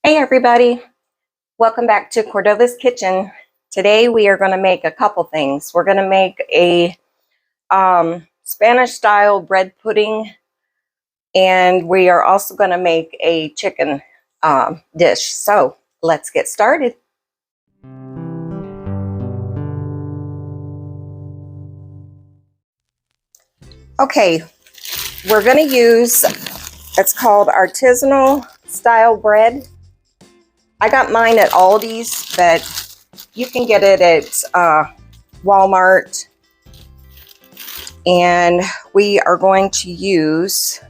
Hey everybody, welcome back to Cordova's Kitchen. Today we are going to make a couple things. We're going to make a Spanish style bread pudding, and we are also going to make a chicken dish. So let's get started. Okay, we're going to use, it's called Artisanal Style Bread. I got mine at Aldi's, but you can get it at Walmart. And we are going to use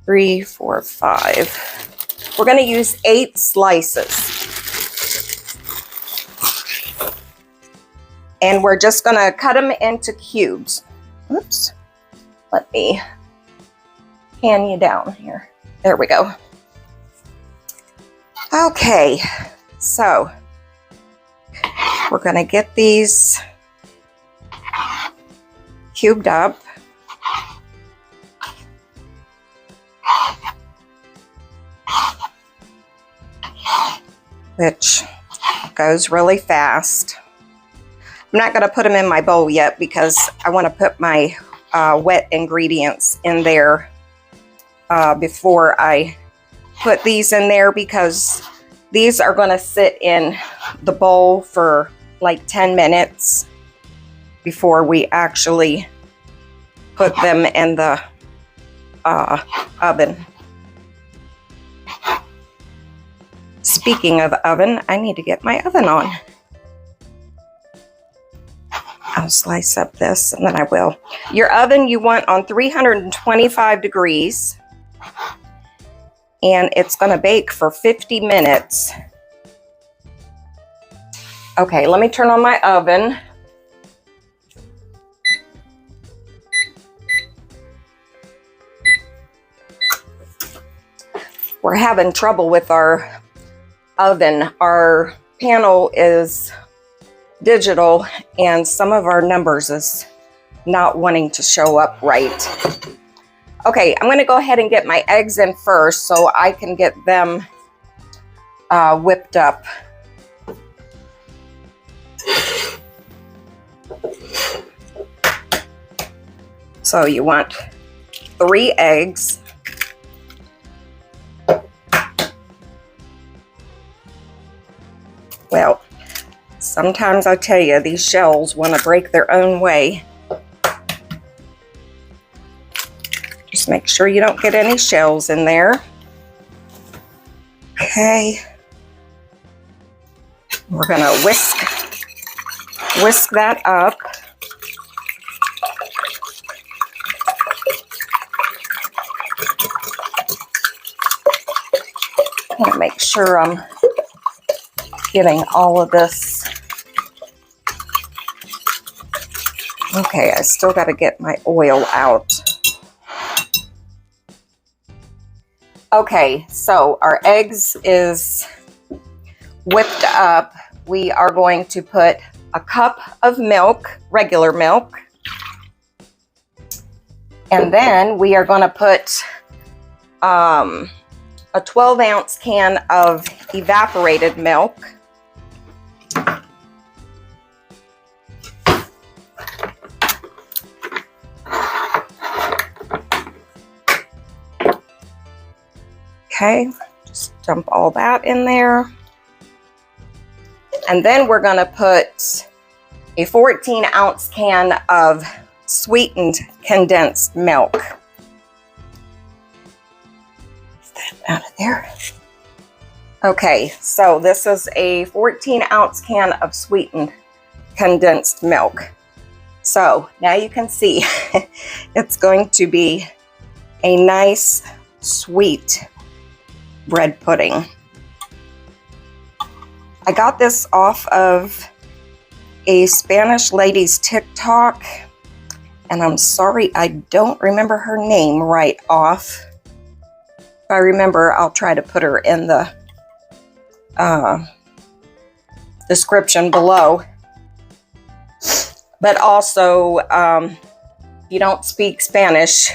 3, 4, 5. We're going to use 8 slices. And we're just going to cut them into cubes. Oops. Let me pan you down here. There we go. Okay, so we're going to get these cubed up. Which goes really fast. I'm not going to put them in my bowl yet because I want to put my wet ingredients in there before I put these in there, because these are going to sit in the bowl for like 10 minutes before we actually put them in the oven. Speaking of oven, I need to get my oven on. I'll slice up this and then I will. Your oven you want on 325 degrees. And it's going to bake for 50 minutes. Okay, let me turn on my oven. We're having trouble with our oven. Our panel is digital and some of our numbers is not wanting to show up right. Okay, I'm going to go ahead and get my eggs in first so I can get them whipped up. So you want 3 eggs. Well, sometimes I tell you, these shells want to break their own way. Just make sure you don't get any shells in there. Okay. We're going to whisk that up. I'm going to make sure I'm getting all of this. Okay, I still got to get my oil out. Okay, so our eggs is whipped up. We are going to put a cup of milk, regular milk. And then we are going to put a 12-ounce can of evaporated milk. Okay, just dump all that in there. And then we're going to put a 14-ounce can of sweetened condensed milk. Get that out of there. Okay, so this is a 14-ounce can of sweetened condensed milk. So now you can see it's going to be a nice, sweet bread pudding. I got this off of a Spanish lady's TikTok, and I'm sorry I don't remember her name right off. If I remember, I'll try to put her in the description below. But also, if you don't speak Spanish,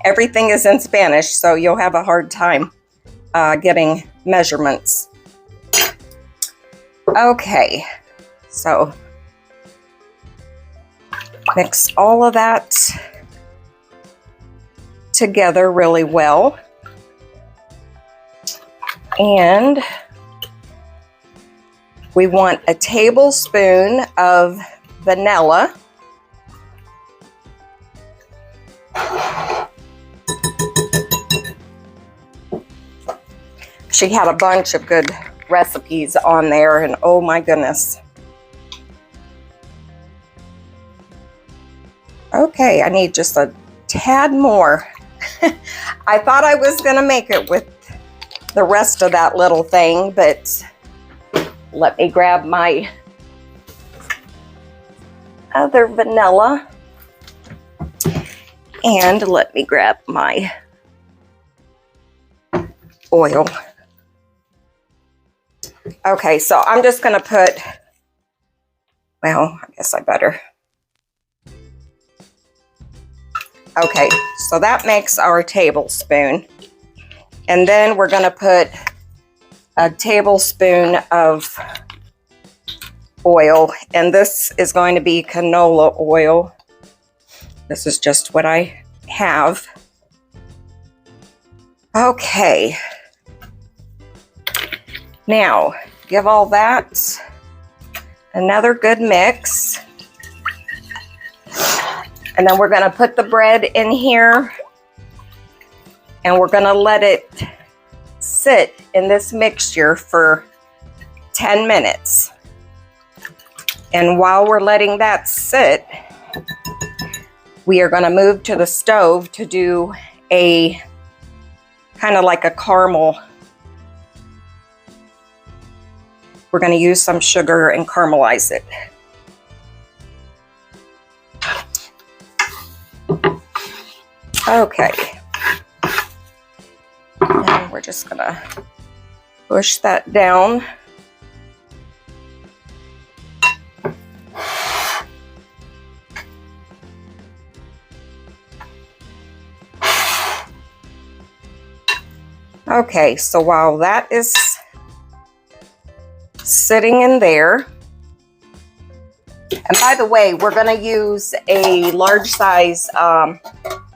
everything is in Spanish, so you'll have a hard time getting measurements. Okay, so mix all of that together really well. And we want a tablespoon of vanilla. She had a bunch of good recipes on there, and oh my goodness. Okay, I need just a tad more. I thought I was gonna make it with the rest of that little thing, but let me grab my other vanilla, and let me grab my oil. Okay, so I'm just gonna put, well, I guess I better. Okay, so that makes our tablespoon. And then we're gonna put a tablespoon of oil, and this is going to be canola oil. This is just what I have. Okay. Now, give all that another good mix. And then we're gonna put the bread in here, and we're gonna let it sit in this mixture for 10 minutes. And while we're letting that sit, we are gonna move to the stove to do a kind of like a caramel. We're going to use some sugar and caramelize it. Okay. And we're just going to push that down. Okay, so while that is sitting in there, and by the way, we're going to use a large size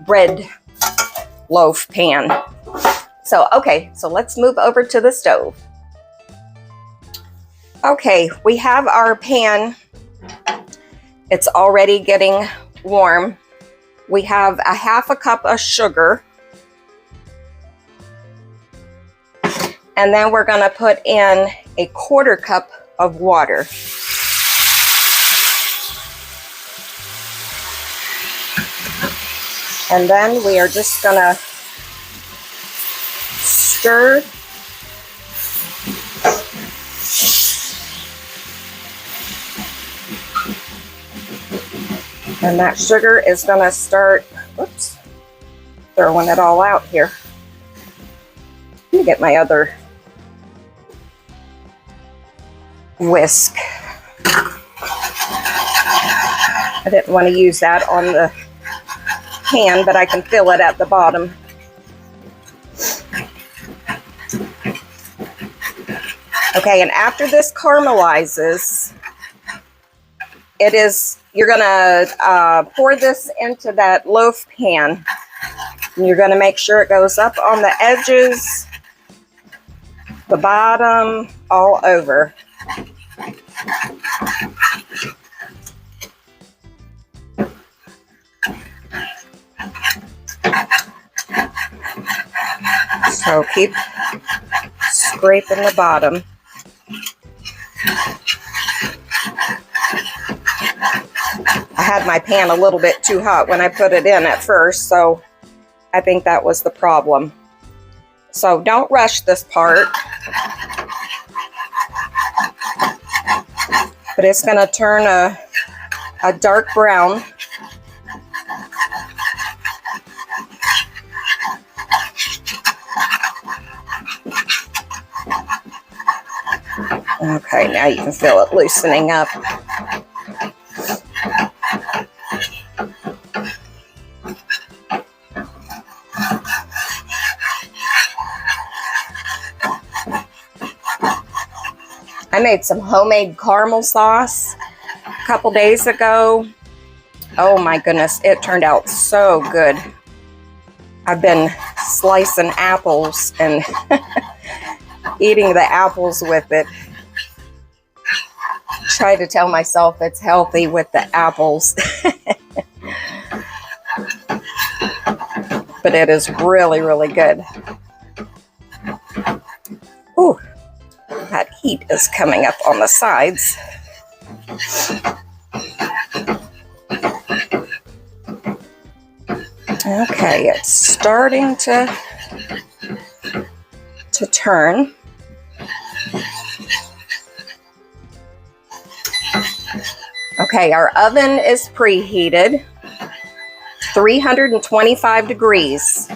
bread loaf pan. So, okay, so let's move over to the stove. Okay, we have our pan. It's already getting warm. We have a half a cup of sugar. And then we're going to put in a quarter cup of water. And then we are just going to stir. And that sugar is going to start, whoops, throwing it all out here. Let me get my other whisk. I didn't want to use that on the pan, but I can feel it at the bottom. Okay, and after this caramelizes, you're gonna pour this into that loaf pan. And you're gonna make sure it goes up on the edges, the bottom, all over. So keep scraping the bottom. I had my pan a little bit too hot when I put it in at first, so I think that was the problem. So don't rush this part. But it's going to turn a dark brown. Okay, now you can feel it loosening up. I made some homemade caramel sauce a couple days ago. Oh my goodness, it turned out so good. I've been slicing apples and eating the apples with it. Try to tell myself it's healthy with the apples. But it is really, really good. Ooh, that heat is coming up on the sides. Okay, it's starting to turn. Okay, our oven is preheated, 325 degrees.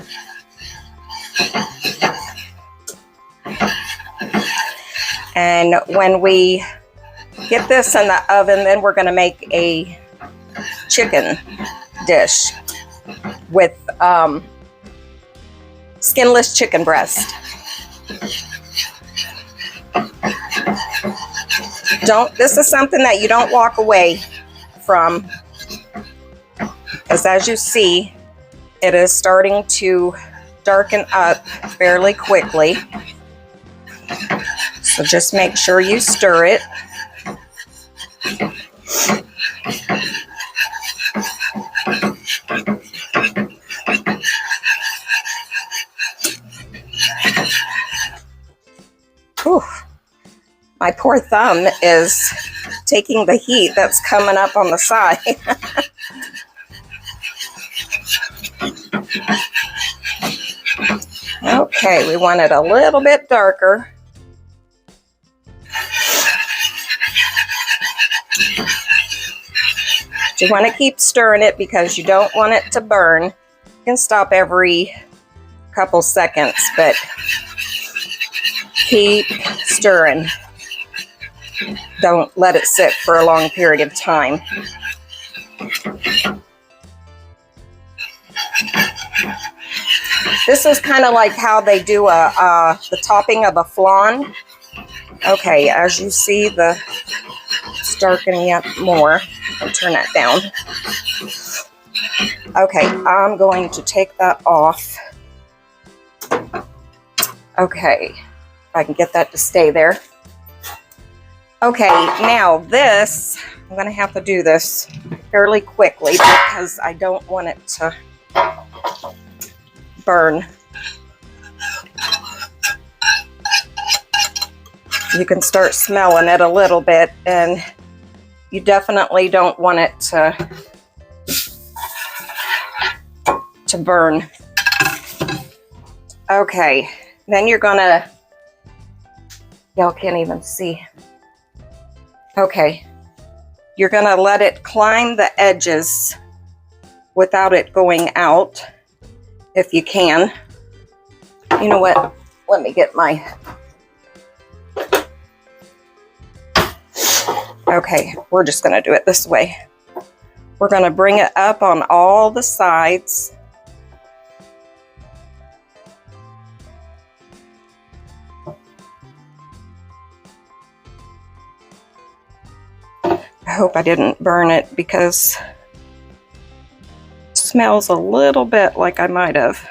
And when we get this in the oven, then we're going to make a chicken dish with skinless chicken breast. This is something that you don't walk away from, because as you see, it is starting to darken up fairly quickly. So just make sure you stir it. Whew. My poor thumb is taking the heat that's coming up on the side. Okay, we want it a little bit darker. You want to keep stirring it because you don't want it to burn. You can stop every couple seconds, but keep stirring. Don't let it sit for a long period of time. This is kind of like how they do the topping of a flan. Okay, as you see, it's darkening up more. I'll turn that down. Okay, I'm going to take that off. Okay, if I can get that to stay there. Okay, now this, I'm going to have to do this fairly quickly because I don't want it to burn. You can start smelling it a little bit, and you definitely don't want it to burn. Okay, then you're gonna, y'all can't even see. Okay, you're gonna let it climb the edges without it going out, if you can. You know what? Let me get my... Okay, we're just going to do it this way. We're going to bring it up on all the sides. I hope I didn't burn it because it smells a little bit like I might have.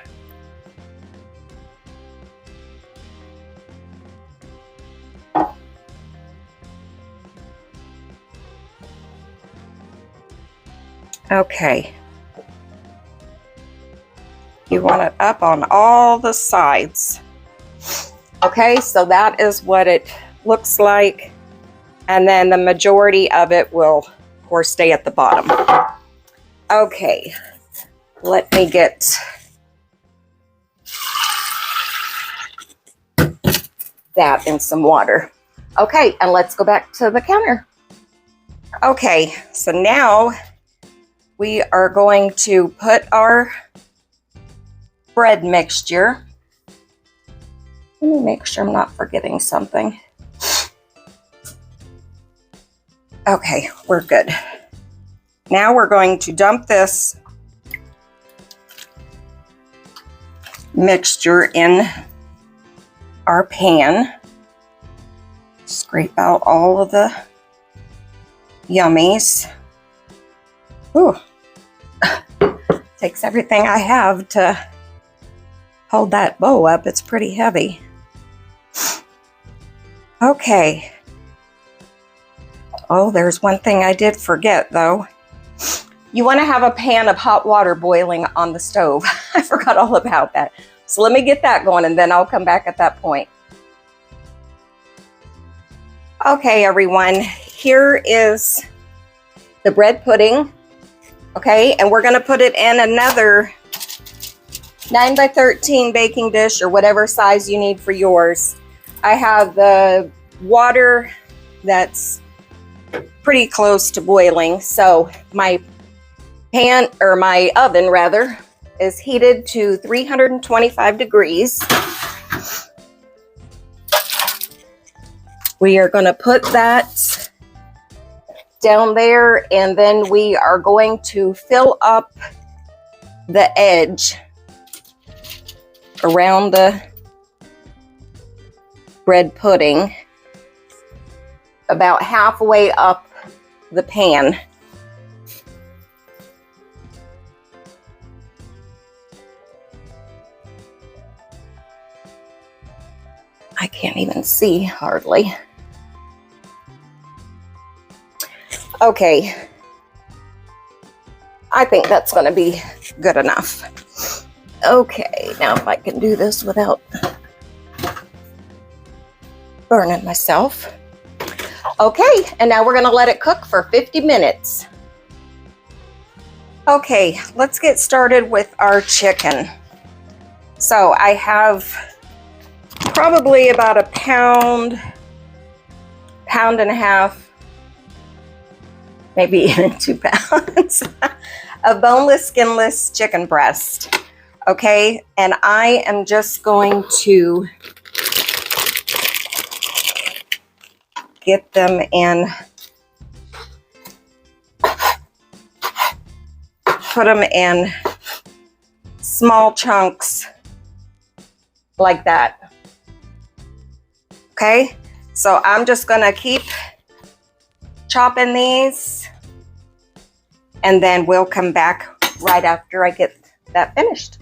Okay, you want it up on all the sides. Okay, so that is what it looks like. And then the majority of it will, of course, stay at the bottom. Okay, let me get that in some water. Okay, and let's go back to the counter. Okay, so now we are going to put our bread mixture. Let me make sure I'm not forgetting something. Okay, we're good. Now we're going to dump this mixture in our pan. Scrape out all of the yummies. Ooh. Takes everything I have to hold that bowl up. It's pretty heavy. Okay. Oh, there's one thing I did forget though. You want to have a pan of hot water boiling on the stove. I forgot all about that. So let me get that going and then I'll come back at that point. Okay, everyone, here is the bread pudding. Okay, and we're going to put it in another 9 by 13 baking dish or whatever size you need for yours. I have the water that's pretty close to boiling, so my pan, or my oven rather, is heated to 325 degrees. We are going to put that down there, and then we are going to fill up the edge around the bread pudding about halfway up the pan. I can't even see hardly. Okay, I think that's going to be good enough. Okay, now if I can do this without burning myself. Okay, and now we're going to let it cook for 50 minutes. Okay, let's get started with our chicken. So I have probably about a pound and a half, maybe even 2 pounds of boneless, skinless chicken breast. Okay, and I am just going to get them in, put them in small chunks like that. Okay, so I'm just gonna keep chopping these, and then we'll come back right after I get that finished.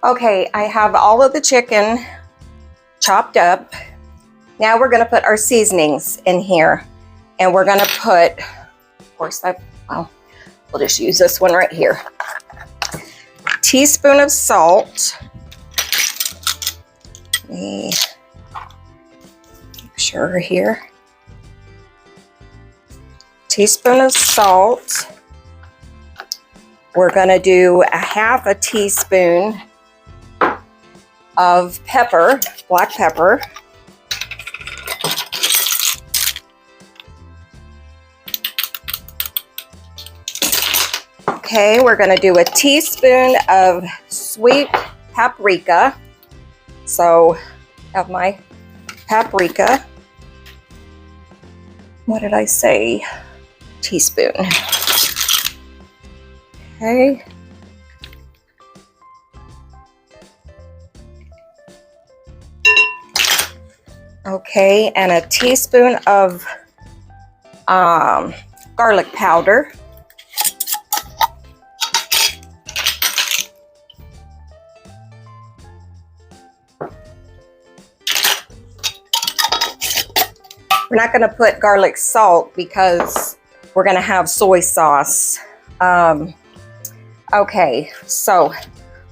Okay, I have all of the chicken chopped up. Now we're gonna put our seasonings in here, and we're gonna put, of course, well, we'll just use this one right here. Teaspoon of salt. Let me make sure here. Teaspoon of salt. We're gonna do a half a teaspoon of pepper, black pepper. Okay, we're gonna do a teaspoon of sweet paprika. So, I have my paprika. What did I say? Teaspoon. Okay. Okay, and a teaspoon of garlic powder. We're not going to put garlic salt because we're going to have soy sauce. Okay, so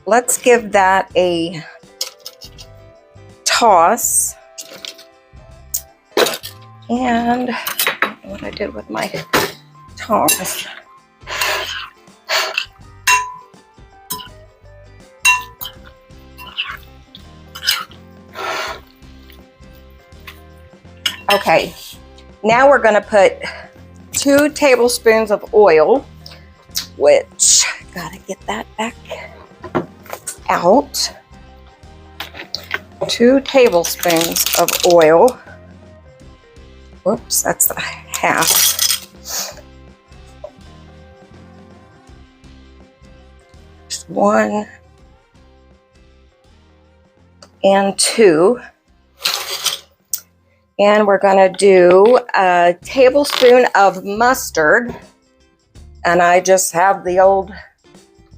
let's give that a toss. And I don't know what I did with my tongs. Okay, now we're going to put 2 tablespoons of oil, which, gotta get that back out. 2 tablespoons of oil. Whoops, that's a half. Just 1 and 2. And we're gonna do a tablespoon of mustard. And I just have the old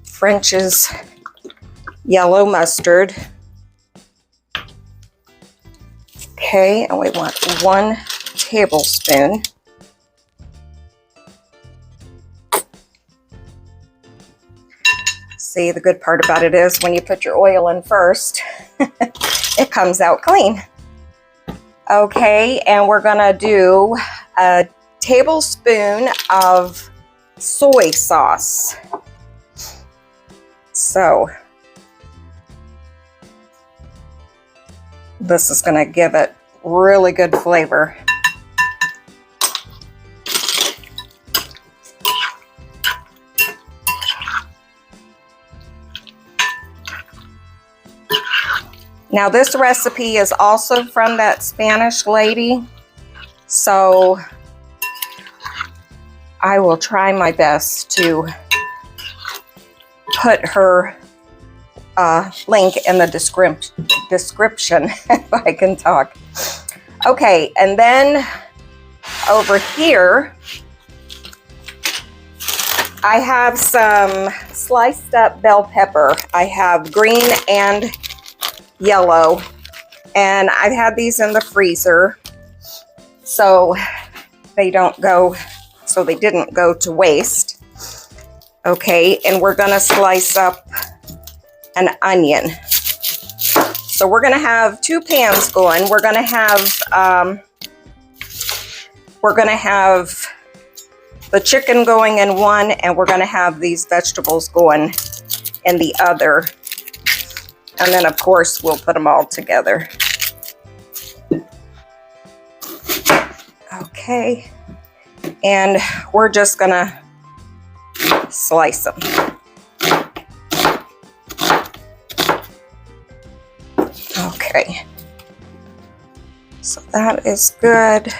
French's yellow mustard. Okay, and we want 1 tablespoon. See, the good part about it is when you put your oil in first, it comes out clean. Okay, and we're gonna do a tablespoon of soy sauce. So this is gonna give it really good flavor. Now this recipe is also from that Spanish lady, so I will try my best to put her link in the description if I can talk. Okay, and then over here I have some sliced up bell pepper. I have green and yellow, and I've had these in the freezer so they didn't go to waste. Okay, and we're gonna slice up an onion. So we're gonna have 2 pans going. We're gonna have the chicken going in one, and we're gonna have these vegetables going in the other. And then of course we'll put them all together. Okay, and we're just gonna slice them. Okay, so that is good.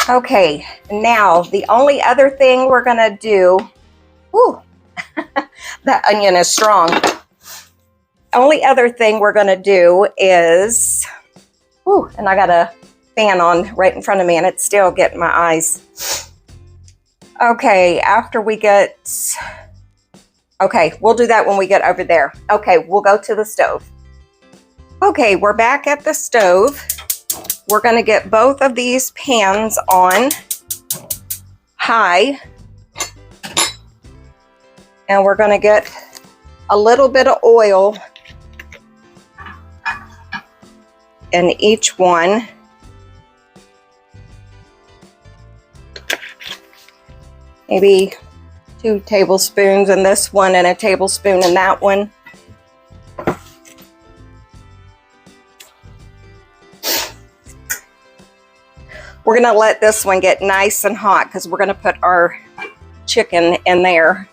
Okay, now the only other thing we're gonna do, that onion is strong. Only other thing we're gonna do is, and I got a fan on right in front of me and it's still getting my eyes. Okay, we'll do that when we get over there. Okay, we'll go to the stove. Okay, we're back at the stove. We're gonna get both of these pans on high. And we're gonna get a little bit of oil in each one. Maybe 2 tablespoons in this one and a tablespoon in that one. We're gonna let this one get nice and hot because we're gonna put our chicken in there.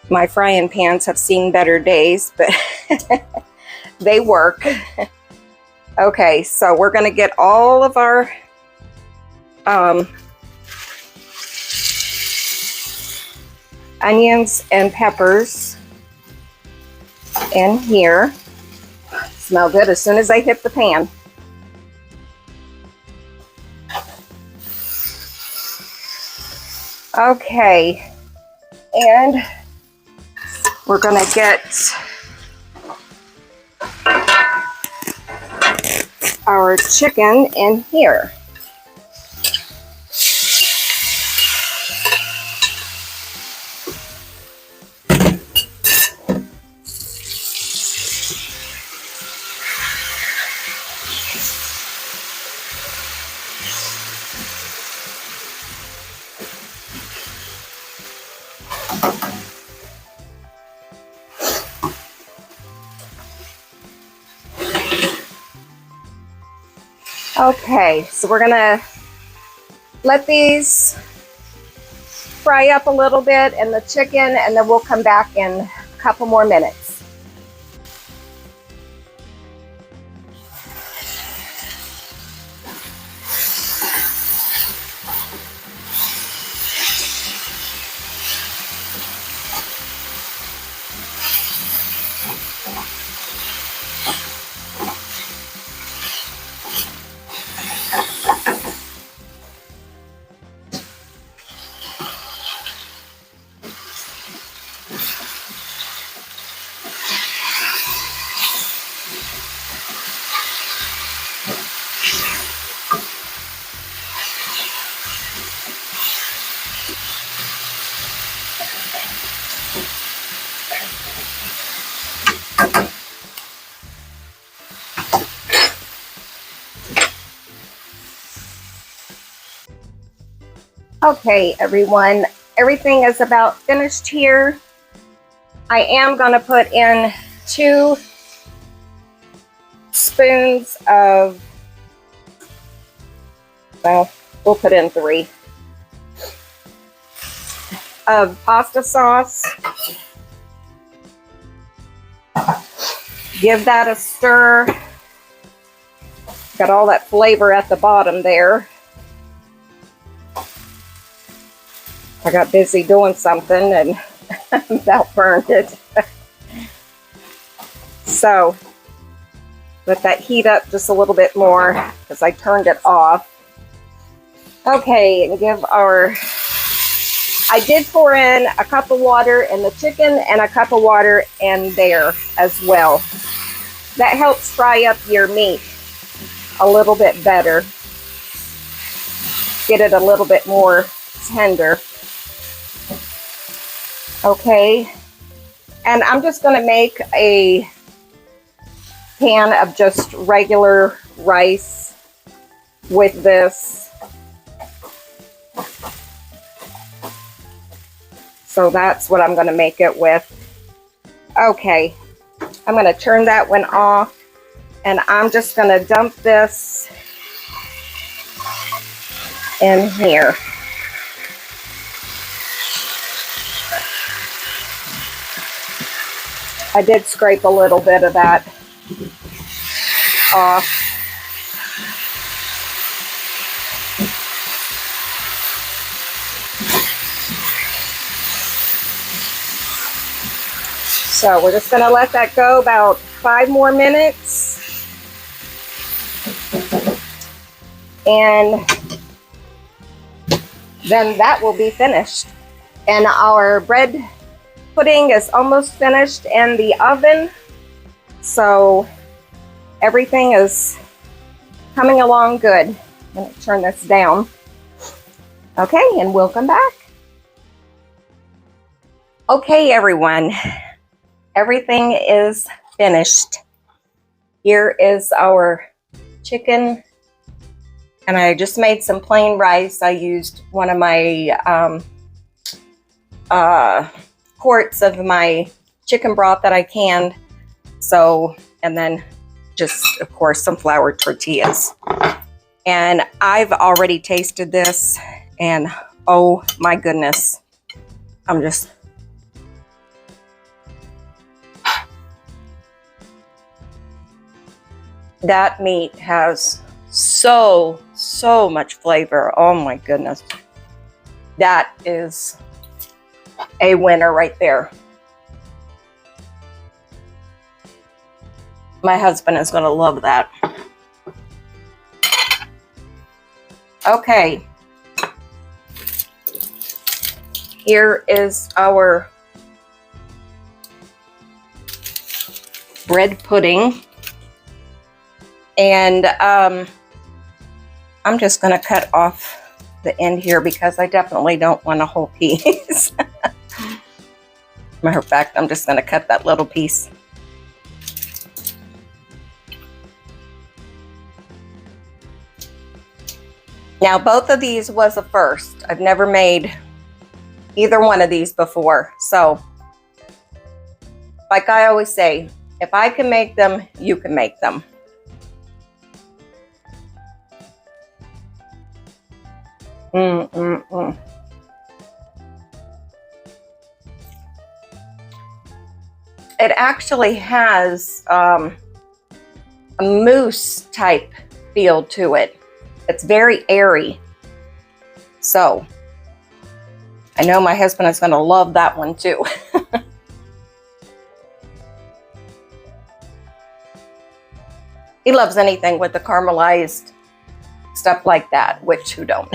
My frying pans have seen better days, but they work. Okay, so we're gonna get all of our onions and peppers in here. Smell good as soon as they hit the pan. Okay, and we're gonna get our chicken in here. Okay, so we're gonna let these fry up a little bit in the chicken, and then we'll come back in a couple more minutes. Okay, everyone, everything is about finished here. I am going to put in 2 spoons of, well, we'll put in 3, of pasta sauce. Give that a stir. Got all that flavor at the bottom there. I got busy doing something and about burned it. So let that heat up just a little bit more because I turned it off. Okay, and I did pour in a cup of water in the chicken and a cup of water in there as well. That helps fry up your meat a little bit better. Get it a little bit more tender. Okay, and I'm just going to make a pan of just regular rice with this. So that's what I'm going to make it with. Okay, I'm going to turn that one off, and I'm just going to dump this in here. I did scrape a little bit of that off. So we're just going to let that go about 5 more minutes. And then that will be finished. And our bread pudding is almost finished in the oven, so everything is coming along good. I'm going to turn this down. Okay, and we'll come back. Okay, everyone, everything is finished. Here is our chicken, and I just made some plain rice. I used one of my quarts of my chicken broth that I canned. So, and then just, of course, some flour tortillas. And I've already tasted this, and oh my goodness, I'm just, that meat has so much flavor. Oh my goodness. That is a winner right there. My husband is going to love that. Okay. Here is our bread pudding. And I'm just going to cut off the end here because I definitely don't want a whole piece. Matter of fact, I'm just going to cut that little piece. Now, both of these was a first. I've never made either one of these before. So, like I always say, if I can make them, you can make them. It actually has a mousse type feel to it. It's very airy. So I know my husband is going to love that one too. He loves anything with the caramelized stuff like that, which who don't?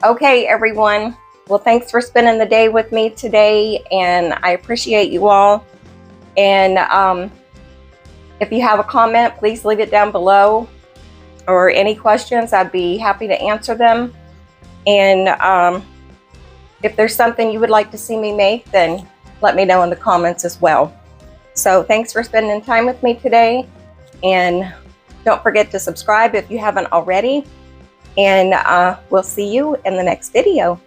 Okay, everyone. Well, thanks for spending the day with me today, and I appreciate you all. And if you have a comment, please leave it down below, or any questions, I'd be happy to answer them. And if there's something you would like to see me make, then let me know in the comments as well. So thanks for spending time with me today, and don't forget to subscribe if you haven't already. And we'll see you in the next video.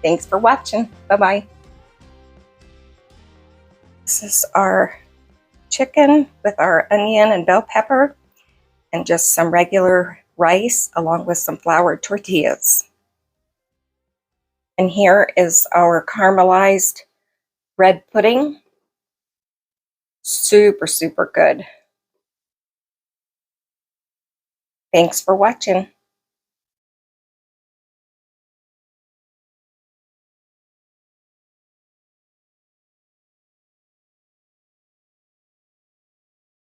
Thanks for watching. Bye-bye. This is our chicken with our onion and bell pepper and just some regular rice along with some floured tortillas. And here is our caramelized bread pudding. Super, super good. Thanks for watching.